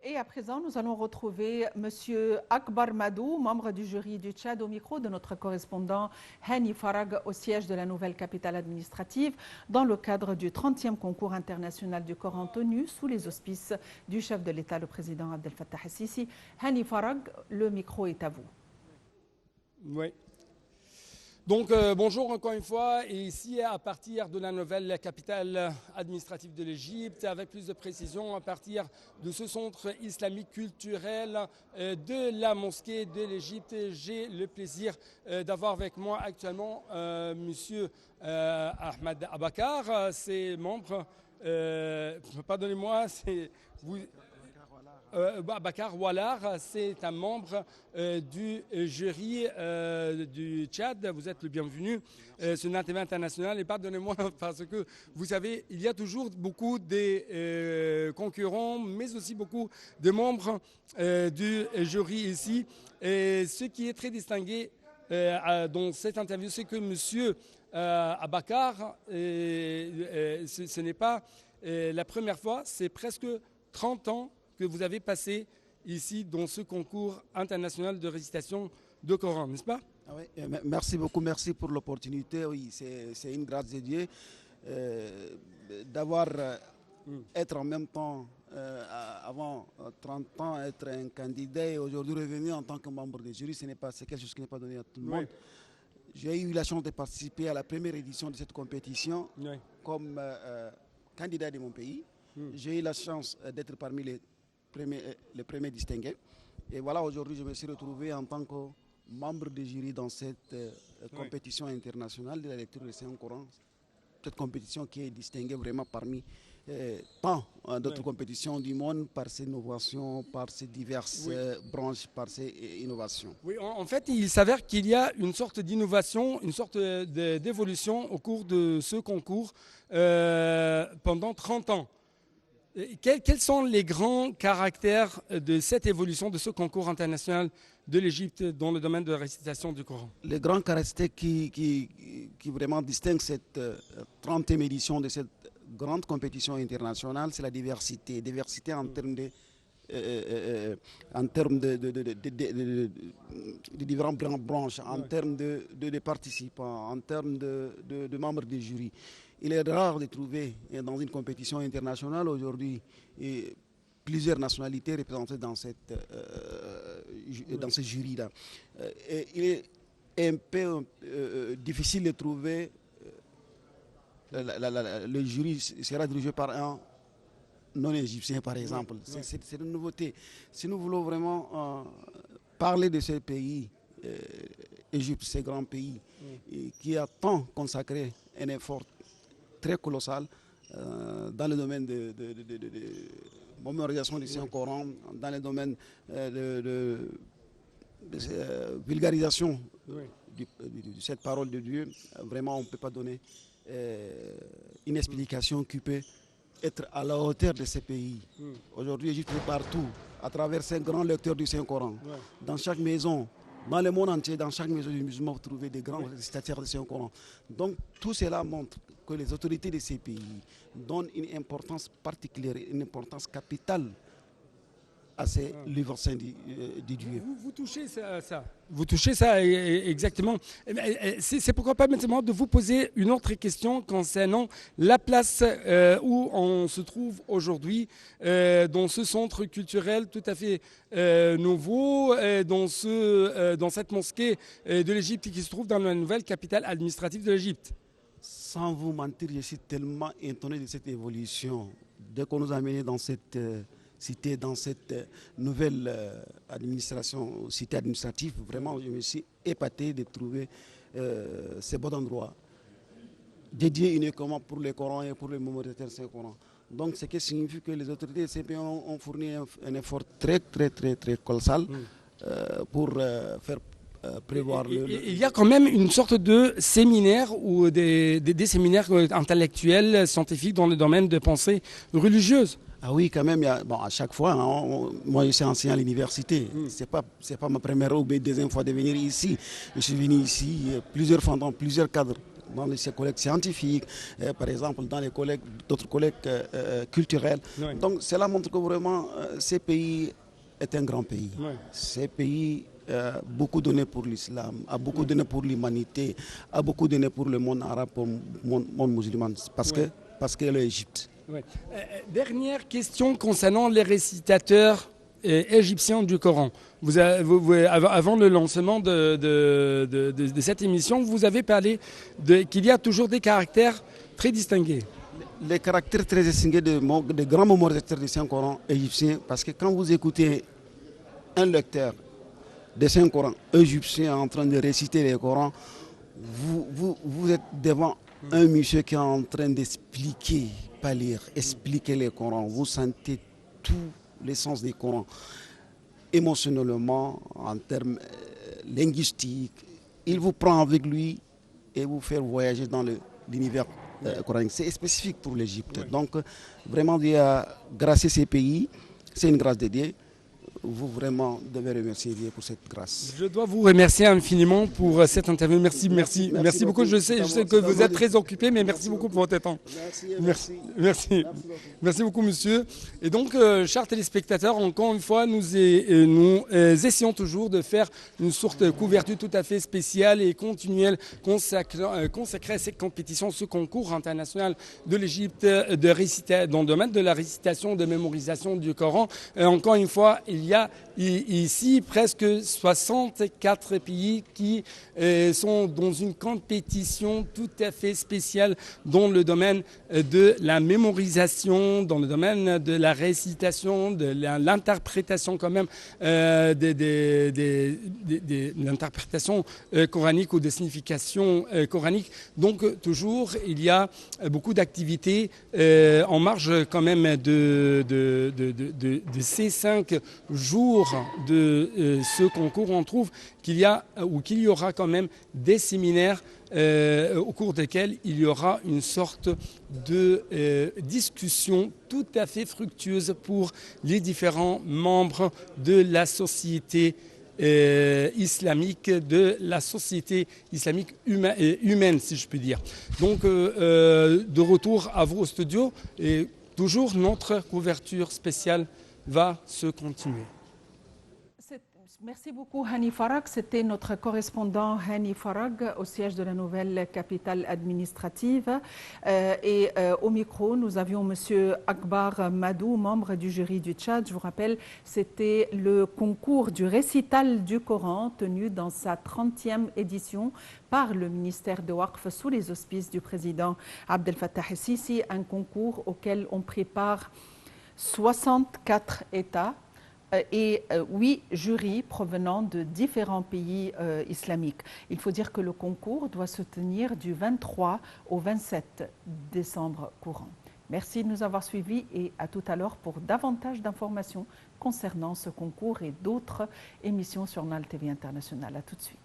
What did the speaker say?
Et à présent, nous allons retrouver M. Akbar Madou, membre du jury du Tchad, au micro de notre correspondant Hani Farag au siège de la nouvelle capitale administrative dans le cadre du 30e concours international du Coran tenu sous les auspices du chef de l'État, le président Abdel Fattah el-Sisi. Hani Farag, le micro est à vous. Oui. Donc bonjour encore une fois, et ici à partir de la nouvelle capitale administrative de l'Égypte, avec plus de précision à partir de ce centre islamique culturel de la mosquée de l'Égypte, j'ai le plaisir d'avoir avec moi actuellement monsieur Ahmed Abakar, c'est membre, pardonnez-moi, c'est vous. Bakar Walar, c'est un membre du jury du Tchad. Vous êtes le bienvenu sur NATV International. Et pardonnez-moi parce que vous savez, il y a toujours beaucoup de concurrents, mais aussi beaucoup de membres du jury ici. Et ce qui est très distingué dans cette interview, c'est que monsieur Abakar, ce n'est pas la première fois, c'est presque 30 ans que vous avez passé ici dans ce concours international de récitation de Coran, n'est-ce pas? Oui, merci beaucoup, merci pour l'opportunité. Oui, c'est une grâce de Dieu d'avoir être en même temps, avant 30 ans, être un candidat et aujourd'hui revenir en tant que membre du jury. C'est quelque chose qui n'est pas donné à tout le monde. J'ai eu la chance de participer à la première édition de cette compétition comme candidat de mon pays. J'ai eu la chance d'être parmi les premiers distingués. Et voilà, aujourd'hui, je me suis retrouvé en tant que membre du jury dans cette compétition internationale de la lecture du Saint-Coran. Cette compétition qui est distinguée vraiment parmi tant d'autres compétitions du monde par ses innovations, par ses diverses branches, par ses innovations. Oui, en fait, il s'avère qu'il y a une sorte d'innovation, une sorte d'évolution au cours de ce concours pendant 30 ans. Quels sont les grands caractères de cette évolution, de ce concours international de l'Égypte dans le domaine de la récitation du Coran? Les grands caractères qui vraiment distinguent cette 30e édition de cette grande compétition internationale, c'est la diversité. Diversité en termes de différentes branches, en termes de participants, en termes de membres du jury. Il est rare de trouver dans une compétition internationale aujourd'hui plusieurs nationalités représentées dans ce jury-là. Il est un peu difficile de trouver. Le jury sera dirigé par un non-égyptien, par exemple. C'est une nouveauté. Si nous voulons vraiment parler de ce pays, Égypte, ce grand pays, qui a tant consacré un effort très colossal dans le domaine de mémorisation du Saint-Coran, dans le domaine de vulgarisation de cette parole de Dieu. Vraiment, on ne peut pas donner une explication qui peut être à la hauteur de ces pays. Aujourd'hui, Égypte est partout, à travers ces grands lecteurs du Saint-Coran. Dans chaque maison, dans le monde entier, dans chaque maison du musulman, vous trouvez des grands récitateurs du Saint-Coran. Donc, tout cela montre que les autorités de ces pays donnent une importance particulière, une importance capitale à ces livres saints de Dieu. Vous touchez ça. Vous touchez ça exactement. C'est pourquoi pas maintenant de vous poser une autre question concernant la place où on se trouve aujourd'hui dans ce centre culturel tout à fait nouveau, dans cette mosquée de l'Égypte qui se trouve dans la nouvelle capitale administrative de l'Égypte. Sans vous mentir, je suis tellement étonné de cette évolution. Dès qu'on nous a amenés dans cette cité, dans cette nouvelle cité administrative, vraiment, je me suis épaté de trouver ce bon endroit dédié uniquement pour le Coran et pour le mémorisation du Coran. Donc, ce qui signifie que les autorités de ces pays ont fourni un effort très colossal pour faire prévoir Il y a quand même une sorte de séminaire ou des séminaires intellectuels, scientifiques dans le domaine de pensée religieuse. Ah oui, quand même, à chaque fois, moi je suis enseignant à l'université. C'est pas ma première ou deuxième fois de venir ici. Je suis venu ici plusieurs fois dans plusieurs cadres dans ses collègues scientifiques, par exemple dans les collègues, d'autres collègues culturels. Oui. Donc cela montre que vraiment ces pays est un grand pays. Oui. Ces pays a beaucoup donné pour l'islam, a beaucoup donné pour l'humanité, a beaucoup donné pour le monde arabe, pour le monde musulman, parce que l'Égypte. Oui. Dernière question concernant les récitateurs égyptiens du Coran. Avant le lancement de cette émission, vous avez parlé qu'il y a toujours des caractères très distingués. Les caractères très distingués des grands mémorisateurs du Saint-Coran égyptien, parce que quand vous écoutez un lecteur des Saint-Coran égyptien en train de réciter le Coran, vous êtes devant un monsieur qui est en train d'expliquer, pas lire, expliquer le Coran. Vous sentez tout l'essence du Coran, émotionnellement, en termes linguistiques. Il vous prend avec lui et vous fait voyager dans l'univers coranique. C'est spécifique pour l'Égypte. Oui. Donc, vraiment, Dieu a gracié ces pays. C'est une grâce de Dieu. Vous vraiment devez remercier Dieu pour cette grâce. Je dois vous remercier infiniment pour cette interview. Merci beaucoup. Je sais que vous êtes très occupé, mais merci beaucoup pour votre temps. Merci beaucoup, monsieur. Et donc, chers téléspectateurs, encore une fois, nous essayons toujours de faire une sorte de couverture tout à fait spéciale et continuelle consacrée à cette compétition, ce concours international de l'Égypte dans le domaine de la récitation, de mémorisation du Coran. Encore une fois, il y a ici presque 64 pays qui sont dans une compétition tout à fait spéciale dans le domaine de la mémorisation, dans le domaine de la récitation, de l'interprétation quand même, de l'interprétation coranique ou de signification coranique. Donc toujours, il y a beaucoup d'activités en marge quand même de ces 5 jours de ce concours. On trouve qu'il y aura quand même des séminaires au cours desquels il y aura une sorte de discussion tout à fait fructueuse pour les différents membres de la société islamique, humaine, si je puis dire. Donc, de retour à vos studios, et toujours notre couverture spéciale va se continuer. Merci beaucoup Hani Farag. C'était notre correspondant Hani Farag au siège de la nouvelle capitale administrative. Au micro, nous avions Monsieur Akbar Madou, membre du jury du Tchad. Je vous rappelle, c'était le concours du récital du Coran tenu dans sa 30e édition par le ministère de Waqf sous les auspices du président Abdel Fattah el-Sisi, un concours auquel on prépare 64 États et 8 jurys provenant de différents pays islamiques. Il faut dire que le concours doit se tenir du 23 au 27 décembre courant. Merci de nous avoir suivis et à tout à l'heure pour davantage d'informations concernant ce concours et d'autres émissions sur NAL TV International. À tout de suite.